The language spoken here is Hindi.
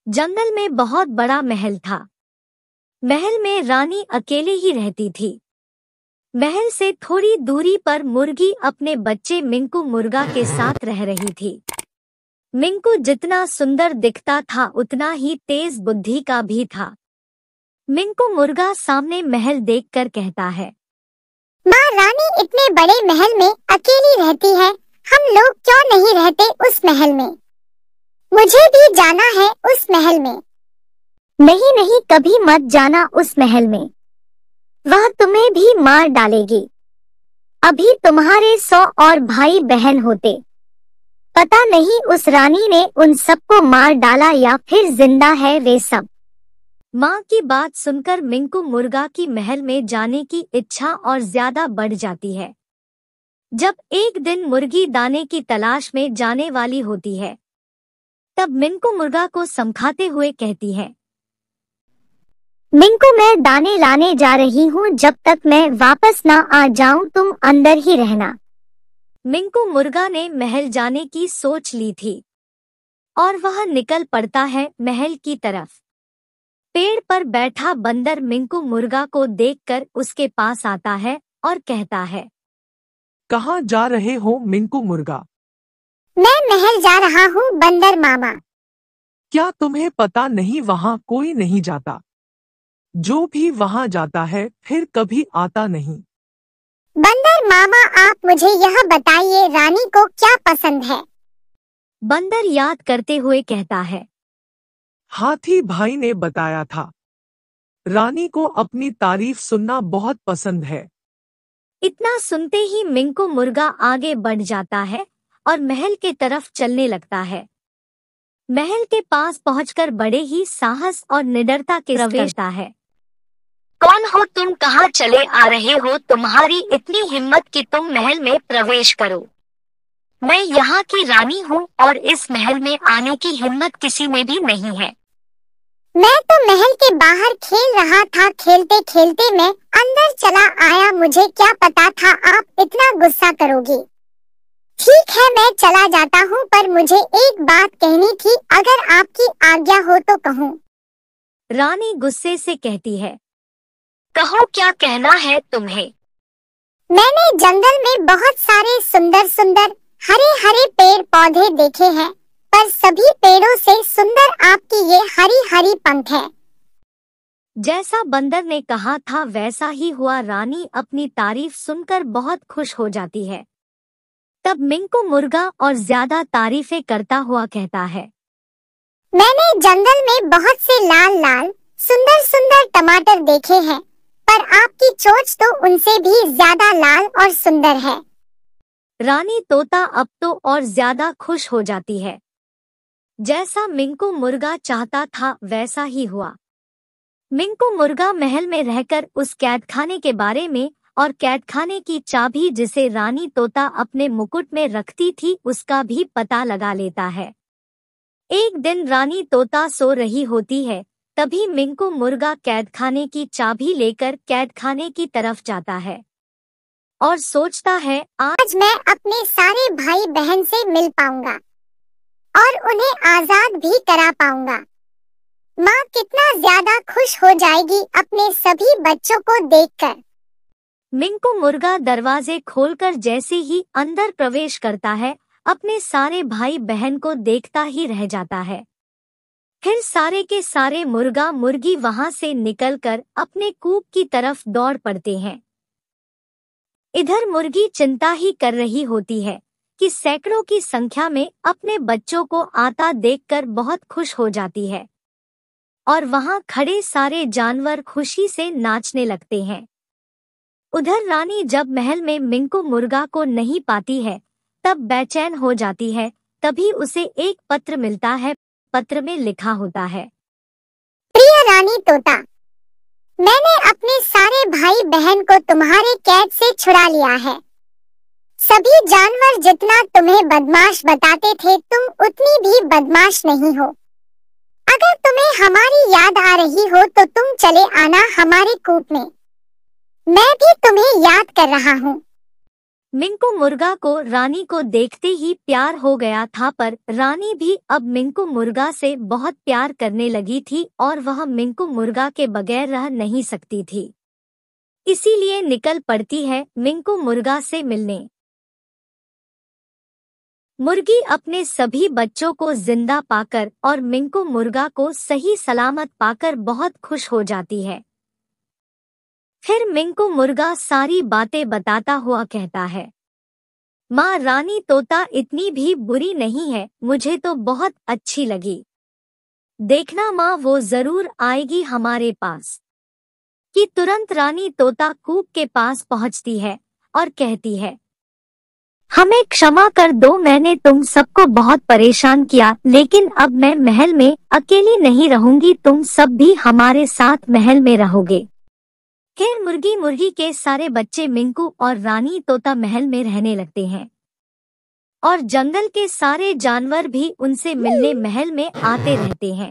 जंगल में बहुत बड़ा महल था। महल में रानी अकेले ही रहती थी। महल से थोड़ी दूरी पर मुर्गी अपने बच्चे मिंकू मुर्गा के साथ रह रही थी। मिंकू जितना सुंदर दिखता था उतना ही तेज बुद्धि का भी था। मिंकू मुर्गा सामने महल देखकर कहता है, माँ रानी इतने बड़े महल में अकेली रहती है, हम लोग क्यों नहीं रहते उस महल में? मुझे भी जाना है उस महल में। नहीं नहीं, कभी मत जाना उस महल में, वह तुम्हें भी मार डालेगी। अभी तुम्हारे 100 और भाई बहन होते, पता नहीं उस रानी ने उन सबको मार डाला या फिर जिंदा है वे सब। माँ की बात सुनकर मिंकू मुर्गा की महल में जाने की इच्छा और ज्यादा बढ़ जाती है। जब एक दिन मुर्गी दाने की तलाश में जाने वाली होती है, तब मिंकू मुर्गा को समझाते हुए कहती है, मिंकू मैं दाने लाने जा रही हूँ, जब तक मैं वापस ना आ जाऊँ तुम अंदर ही रहना। मिंकू मुर्गा ने महल जाने की सोच ली थी और वह निकल पड़ता है महल की तरफ। पेड़ पर बैठा बंदर मिंकू मुर्गा को देखकर उसके पास आता है और कहता है, कहाँ जा रहे हो मिंकू मुर्गा? मैं महल जा रहा हूँ बंदर मामा। क्या तुम्हें पता नहीं वहाँ कोई नहीं जाता? जो भी वहाँ जाता है फिर कभी आता नहीं। बंदर मामा आप मुझे यह बताइए रानी को क्या पसंद है? बंदर याद करते हुए कहता है, हाथी भाई ने बताया था, रानी को अपनी तारीफ सुनना बहुत पसंद है। इतना सुनते ही मिंकू मुर्गा आगे बढ़ जाता है और महल के तरफ चलने लगता है। महल के पास पहुंचकर बड़े ही साहस और निडरता के प्रवेश करता है। कौन हो तुम, कहाँ चले आ रहे हो? तुम्हारी इतनी हिम्मत कि तुम महल में प्रवेश करो। मैं यहाँ की रानी हूँ और इस महल में आने की हिम्मत किसी में भी नहीं है। मैं तो महल के बाहर खेल रहा था, खेलते खेलते मैं अंदर चला आया, मुझे क्या पता था आप इतना गुस्सा करोगे। ठीक है मैं चला जाता हूँ, पर मुझे एक बात कहनी थी, अगर आपकी आज्ञा हो तो कहूँ। रानी गुस्से से कहती है, कहो क्या कहना है तुम्हें? मैंने जंगल में बहुत सारे सुंदर सुंदर हरे हरे पेड़ पौधे देखे हैं, पर सभी पेड़ों से सुंदर आपकी ये हरी हरी पंख है। जैसा बंदर ने कहा था वैसा ही हुआ। रानी अपनी तारीफ सुनकर बहुत खुश हो जाती है। तब मिंकू मुर्गा और ज्यादा तारीफें करता हुआ कहता है, मैंने जंगल में बहुत से लाल लाल सुंदर सुंदर टमाटर देखे हैं, पर आपकी चोंच तो उनसे भी ज्यादा लाल और सुंदर है। रानी तोता अब तो और ज्यादा खुश हो जाती है। जैसा मिंकू मुर्गा चाहता था वैसा ही हुआ। मिंकू मुर्गा महल में रहकर उस कैदखाने के बारे में और कैदखाने की चाबी जिसे रानी तोता अपने मुकुट में रखती थी उसका भी पता लगा लेता है। एक दिन रानी तोता सो रही होती है, तभी मिंकू मुर्गा कैदखाने की चाबी लेकर कैदखाने की तरफ जाता है और सोचता है, आज मैं अपने सारे भाई बहन से मिल पाऊंगा और उन्हें आजाद भी करा पाऊंगा। माँ कितना ज्यादा खुश हो जाएगी अपने सभी बच्चों को देखकर। मिंकू मुर्गा दरवाजे खोलकर जैसे ही अंदर प्रवेश करता है, अपने सारे भाई बहन को देखता ही रह जाता है। फिर सारे के सारे मुर्गा मुर्गी वहां से निकलकर अपने कूप की तरफ दौड़ पड़ते हैं। इधर मुर्गी चिंता ही कर रही होती है कि सैकड़ों की संख्या में अपने बच्चों को आता देखकर बहुत खुश हो जाती है और वहां खड़े सारे जानवर खुशी से नाचने लगते हैं। उधर रानी जब महल में मिंकू मुर्गा को नहीं पाती है तब बेचैन हो जाती है। तभी उसे एक पत्र मिलता है। पत्र में लिखा होता है, प्रिय रानी तोता, मैंने अपने सारे भाई बहन को तुम्हारे कैद से छुड़ा लिया है। सभी जानवर जितना तुम्हें बदमाश बताते थे तुम उतनी भी बदमाश नहीं हो। अगर तुम्हें हमारी याद आ रही हो तो तुम चले आना हमारे कूप में। मैं भी तुम्हें याद कर रहा हूँ। मिंकू मुर्गा को रानी को देखते ही प्यार हो गया था, पर रानी भी अब मिंकू मुर्गा से बहुत प्यार करने लगी थी और वह मिंकू मुर्गा के बगैर रह नहीं सकती थी। इसीलिए निकल पड़ती है मिंकू मुर्गा से मिलने। मुर्गी अपने सभी बच्चों को जिंदा पाकर और मिंकू मुर्गा को सही सलामत पाकर बहुत खुश हो जाती है। फिर मिंकू मुर्गा सारी बातें बताता हुआ कहता है, माँ रानी तोता इतनी भी बुरी नहीं है, मुझे तो बहुत अच्छी लगी। देखना माँ, वो जरूर आएगी हमारे पास। कि तुरंत रानी तोता कूक के पास पहुंचती है और कहती है, हमें क्षमा कर दो, मैंने तुम सबको बहुत परेशान किया, लेकिन अब मैं महल में अकेली नहीं रहूंगी, तुम सब भी हमारे साथ महल में रहोगे। फिर मुर्गी के सारे बच्चे मिंकू और रानी तोता महल में रहने लगते हैं और जंगल के सारे जानवर भी उनसे मिलने महल में आते रहते हैं।